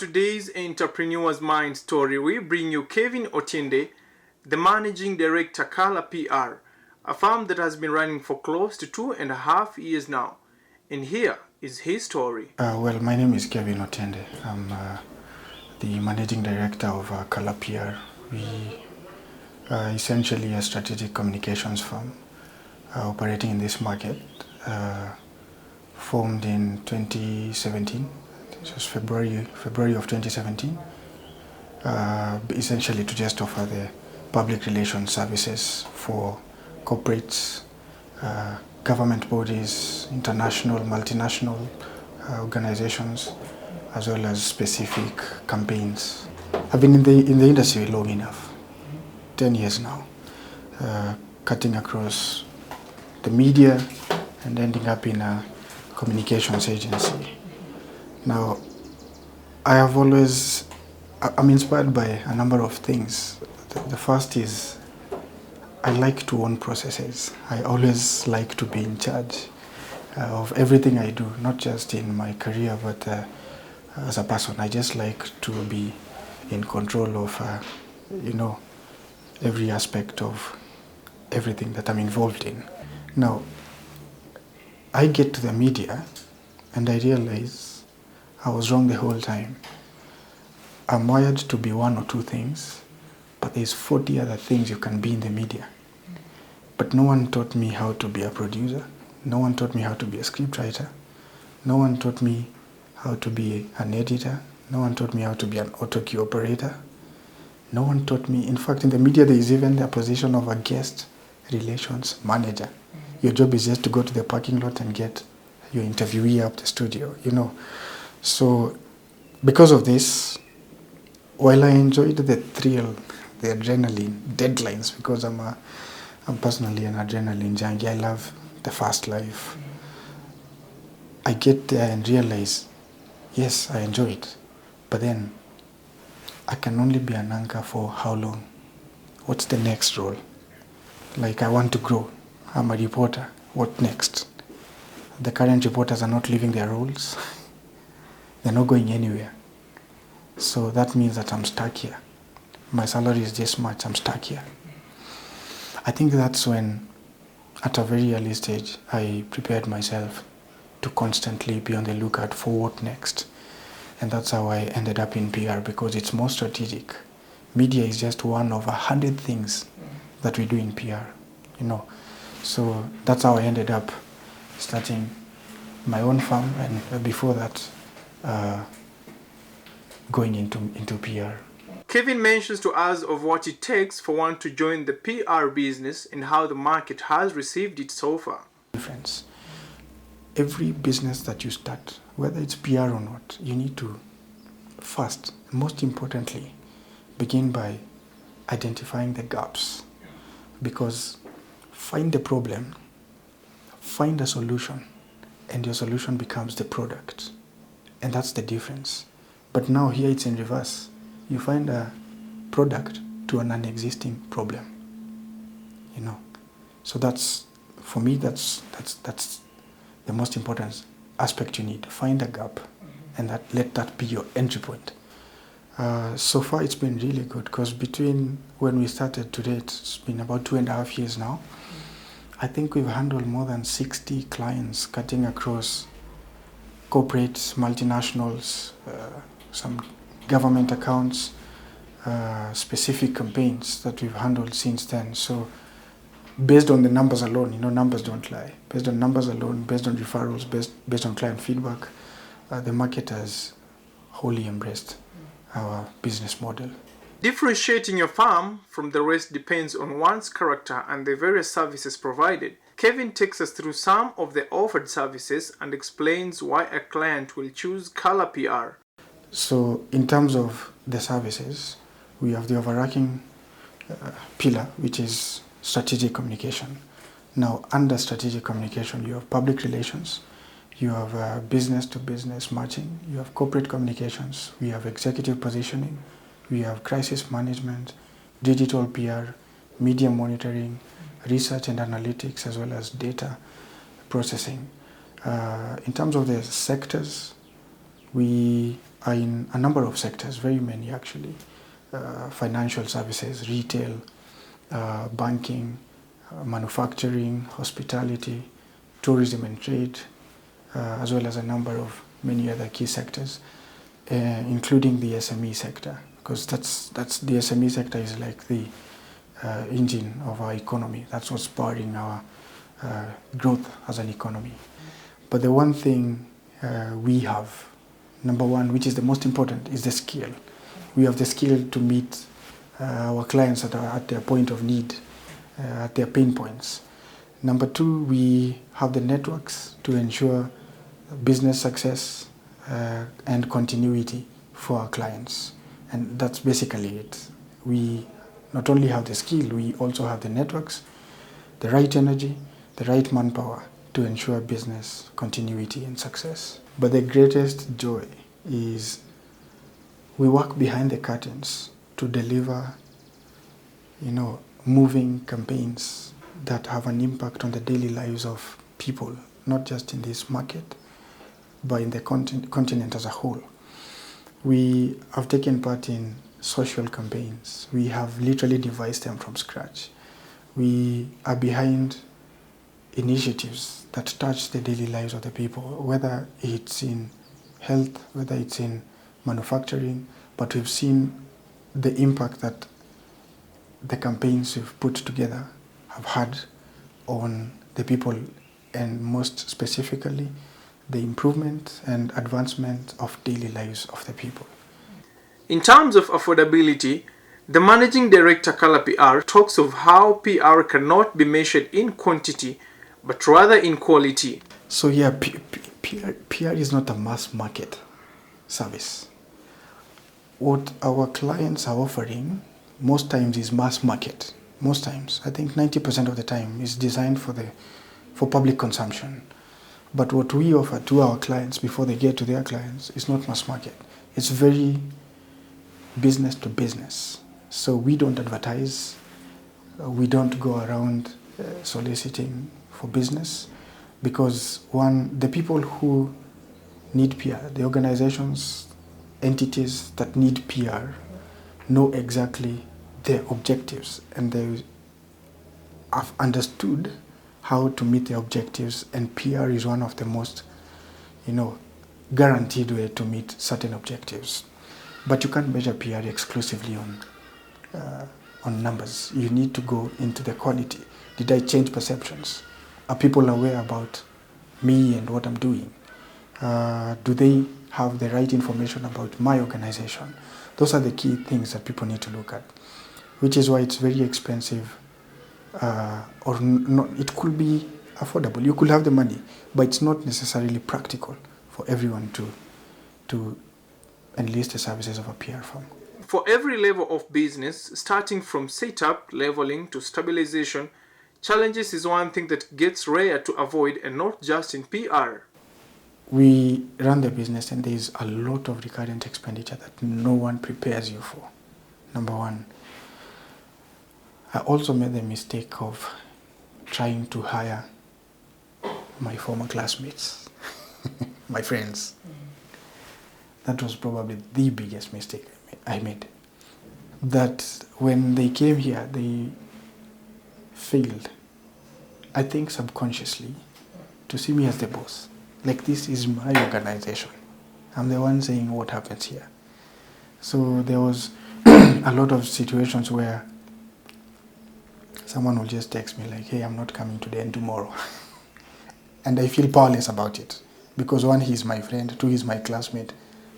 today's Entrepreneur's Mind story, we bring you Kevin Otiende, the Managing Director, Kala PR, a firm that has been running for close to 2.5 years now. And here is his story. Well, my name is Kevin Otiende. I'm the Managing Director of Kala PR. We are essentially a strategic communications firm operating in this market, formed in 2017. It was February of 2017, essentially to just offer the public relations services for corporates, government bodies, international, multinational organizations, as well as specific campaigns. I've been in the industry long enough, 10 years now, cutting across the media and ending up in a communications agency. Now, I'm inspired by a number of things. The first is I like to own processes. I always like to be in charge of everything I do, not just in my career, but as a person. I just like to be in control of, every aspect of everything that I'm involved in. Now, I get to the media and I realize I was wrong the whole time. I'm wired to be one or two things, but there's 40 other things you can be in the media. But no one taught me how to be a producer. No one taught me how to be a scriptwriter. No one taught me how to be an editor. No one taught me how to be an auto cue operator. No one taught me, in fact, in the media there is even the position of a guest relations manager. Your job is just to go to the parking lot and get your interviewee up the studio, So because of this, while I enjoyed the thrill, the adrenaline, deadlines, because I'm personally an adrenaline junkie, I love the fast life. I get there and realize, yes, I enjoy it, but then I can only be an anchor for how long? What's the next role? Like, I want to grow. I'm a reporter. What next? The current reporters are not leaving their roles. They're not going anywhere. So that means that I'm stuck here. My salary is this much, I'm stuck here. I think that's when, at a very early stage, I prepared myself to constantly be on the lookout for what next. And that's how I ended up in PR, because it's more strategic. Media is just one of 100 things that we do in PR, So that's how I ended up starting my own firm, and before that, going into PR. Kevin mentions to us of what it takes for one to join the PR business and how the market has received it so far. Difference. Every business that you start, whether it's PR or not, you need to first, most importantly, begin by identifying the gaps. Because find the problem, find a solution, and your solution becomes the product. And that's the difference. But now here it's in reverse. You find a product to an existing problem. So that's, for me, that's the most important aspect you need. Find a gap, and let that be your entry point. So far it's been really good, because between when we started to date, it's been about 2.5 years now. I think we've handled more than 60 clients, cutting across corporates, multinationals, some government accounts, specific campaigns that we've handled since then. So based on the numbers alone, numbers don't lie. Based on numbers alone, based on referrals, based on client feedback, the market has wholly embraced our business model. Differentiating your firm from the rest depends on one's character and the various services provided. Kevin takes us through some of the offered services and explains why a client will choose Kala PR. So in terms of the services, we have the overarching pillar, which is strategic communication. Now, under strategic communication, you have public relations, you have business-to-business matching, you have corporate communications, we have executive positioning, we have crisis management, digital PR, media monitoring, research and analytics, as well as data processing. In terms of the sectors, We are in a number of sectors, very many actually. Financial services, retail, banking, manufacturing, hospitality, tourism and trade, as well as a number of many other key sectors, including the SME sector, because that's the SME sector is like the engine of our economy. That's what's powering our growth as an economy. But the one thing we have, number one, which is the most important, is the skill. We have the skill to meet our clients at their point of need, at their pain points. Number two, we have the networks to ensure business success and continuity for our clients. And that's basically it. We not only have the skill, we also have the networks, the right energy, the right manpower to ensure business continuity and success. But the greatest joy is we work behind the curtains to deliver, moving campaigns that have an impact on the daily lives of people, not just in this market, but in the continent as a whole. We have taken part in social campaigns. We have literally devised them from scratch. We are behind initiatives that touch the daily lives of the people, whether it's in health, whether it's in manufacturing, but we've seen the impact that the campaigns we've put together have had on the people, and most specifically, the improvement and advancement of daily lives of the people. In terms of affordability, the managing director Kala PR talks of how PR cannot be measured in quantity, but rather in quality. So yeah, PR is not a mass market service. What our clients are offering most times is mass market. Most times, I think 90% of the time, is designed for public consumption. But what we offer to our clients before they get to their clients is not mass market. It's very business to business. So we don't advertise. We don't go around soliciting for business, because one, the people who need PR, the organizations, entities that need PR, know exactly their objectives, and they have understood how to meet their objectives, and PR is one of the most, guaranteed way to meet certain objectives. But you can't measure PR exclusively on numbers. You need to go into the quality. Did I change perceptions? Are people aware about me and what I'm doing? Do they have the right information about my organization? Those are the key things that people need to look at, which is why it's very expensive, or not. It could be affordable. You could have the money, but it's not necessarily practical for everyone to enlist the services of a PR firm. For every level of business, starting from setup, leveling to stabilization, challenges is one thing that gets rare to avoid, and not just in PR. We run the business, and there is a lot of recurrent expenditure that no one prepares you for. Number one, I also made the mistake of trying to hire my former classmates, my friends. That was probably the biggest mistake I made. That when they came here, they failed, I think subconsciously, to see me as the boss. Like, this is my organization. I'm the one saying what happens here. So there was a lot of situations where someone will just text me like, hey, I'm not coming today and tomorrow. And I feel powerless about it. Because one, he's my friend. Two, he's my classmate.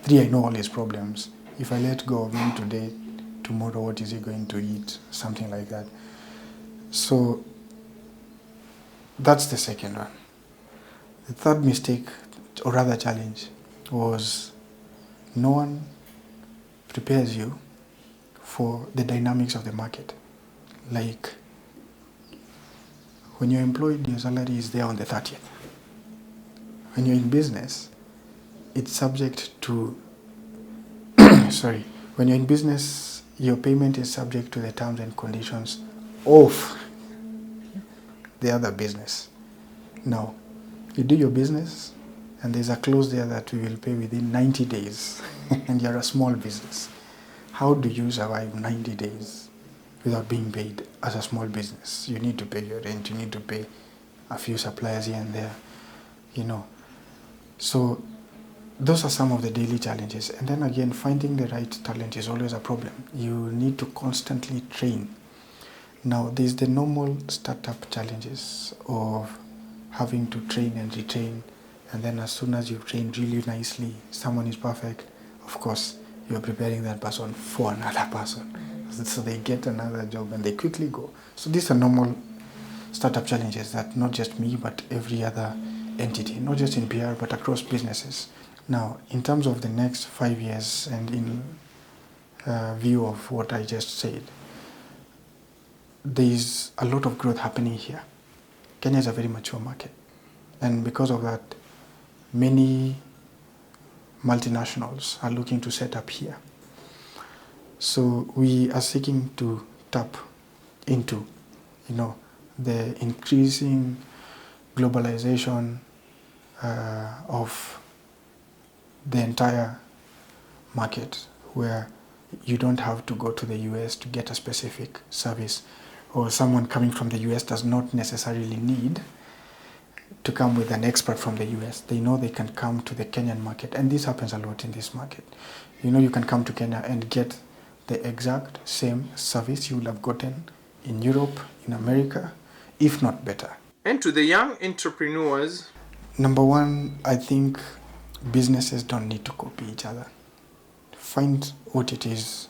Three, I know all his problems. If I let go of him today, tomorrow what is he going to eat? Something like that. So that's the second one. The third mistake, or rather challenge, was no one prepares you for the dynamics of the market. Like, when you're employed, your salary is there on the 30th. When you're in business, it's subject to, when you're in business, your payment is subject to the terms and conditions of the other business. Now, you do your business, and there's a clause there that we will pay within 90 days, and you're a small business. How do you survive 90 days without being paid as a small business? You need to pay your rent, you need to pay a few suppliers here and there, you know. So those are some of the daily challenges. And then again, finding the right talent is always a problem. You need to constantly train. Now, there's the normal startup challenges of having to train and retrain, and then as soon as you've trained really nicely, someone is perfect, of course, you're preparing that person for another person. So they get another job and they quickly go. So these are normal startup challenges that not just me, but every other entity, not just in PR, but across businesses. Now, in terms of the next 5 years and in view of what I just said, there's a lot of growth happening here. Kenya is a very mature market, and because of that, many multinationals are looking to set up here. So we are seeking to tap into, the increasing globalization of the entire market, where you don't have to go to the US to get a specific service, or someone coming from the US does not necessarily need to come with an expert from the US. They know they can come to the Kenyan market, and this happens a lot in this market. You can come to Kenya and get the exact same service you would have gotten in Europe, in America, if not better. And to the young entrepreneurs, number one, I think businesses don't need to copy each other. Find what it is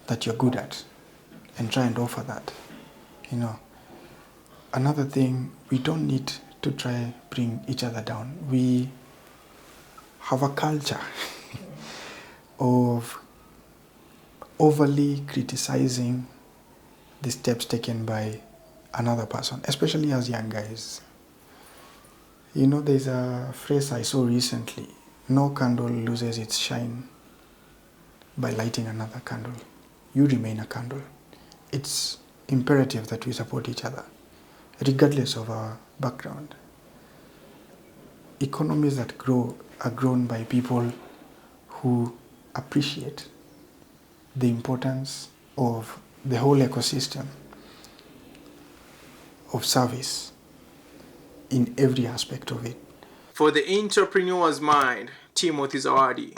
that you're good at and try and offer that. Another thing, we don't need to try bring each other down. We have a culture of overly criticizing the steps taken by another person, especially as young guys. There's a phrase I saw recently: no candle loses its shine by lighting another candle. You remain a candle. It's imperative that we support each other, regardless of our background. Economies that grow are grown by people who appreciate the importance of the whole ecosystem of service in every aspect of it. For the entrepreneur's mind, Timothy Zawadi.